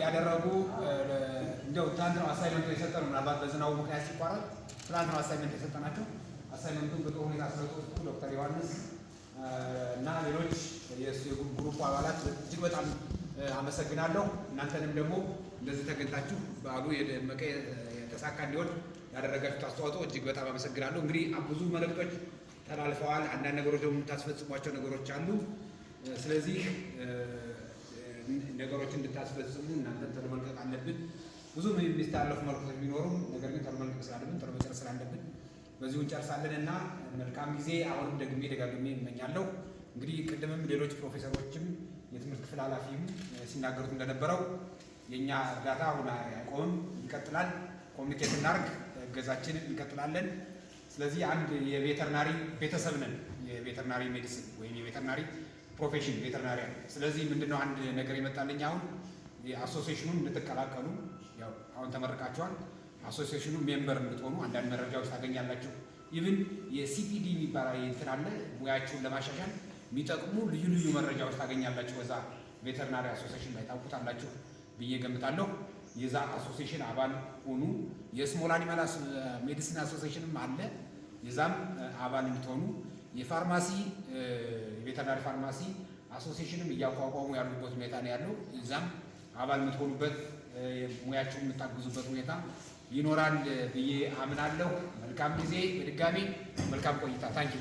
ያደረጉ እንደው ትናንት ነው አሳይመንቱ የሰጠነው። ምናልባት በዝናቡ ምክንያት ሲቋረጥ ትናንት ነው አሳይመንት የሰጠናቸው። አሳይመንቱን በጥሩ ሁኔታ ስለተወጡ ዶክተር ዮሐንስ እና ሌሎች የግሩፕ አባላት እጅግ በጣም አመሰግናለሁ። እናንተንም ደግሞ እንደዚህ ተገኝታችሁ በዓሉ የደመቀ የተሳካ እንዲሆን ያደረጋችሁት አስተዋጽኦ እጅግ በጣም አመሰግናለሁ። እንግዲህ ብዙ መልእክቶች ተላልፈዋል። አንዳንድ ነገሮች ደግሞ የምታስፈጽሟቸው ነገሮች አሉ። ስለዚህ ነገሮች እንድታስፈጽሙ እናንተን ተመልከት አለብን። ብዙ የሚስተላለፉ መልእክቶች ቢኖሩም ነገር ግን ተመልከት ስላለብን መጨረስ ስላለብን በዚሁ እንጨርሳለን እና መልካም ጊዜ አሁንም ደጋግሜ እመኛለሁ። እንግዲህ ቅድምም ሌሎች ፕሮፌሰሮችም የትምህርት ክፍል ኃላፊም ሲናገሩት እንደነበረው የእኛ እርዳታ አሁን አይቆምም፣ ይቀጥላል። ኮሚኒኬት እናርግ፣ እገዛችንን እንቀጥላለን። ስለዚህ አንድ የቬተርናሪ ቤተሰብ ነን፣ የቬተርናሪ ሜዲሲን ወይም የቬተርናሪ ፕሮፌሽን ቬተርናሪያን። ስለዚህ ምንድነው አንድ ነገር የመጣልኝ አሁን የአሶሲዬሽኑን እንድትቀላቀሉ፣ ያው አሁን ተመርቃችኋል። አሶሲዬሽኑ ሜምበር እንድትሆኑ አንዳንድ መረጃዎች ታገኛላችሁ። ኢቭን የሲፒዲ የሚባል እንትን አለ፣ ሙያችሁን ለማሻሻል የሚጠቅሙ ልዩ ልዩ መረጃዎች ታገኛላችሁ። በዛ ቬተርናሪ አሶሲዬሽን ላይ ታውቁታላችሁ ብዬ ገምታለሁ። የዛ አሶሲዬሽን አባል ሆኑ። የስሞል አኒማል ሜዲሲን አሶሲዬሽንም አለ፣ የዛም አባል እንድትሆኑ። የፋርማሲ የቬተርናሪ ፋርማሲ አሶሲዬሽንም እያቋቋሙ ያሉበት ሁኔታ ነው ያለው። እዛም አባል የምትሆኑበት ሙያችሁን የምታግዙበት ሁኔታ ይኖራል ብዬ አምናለሁ። መልካም ጊዜ፣ በድጋሚ መልካም ቆይታ። ታንኪ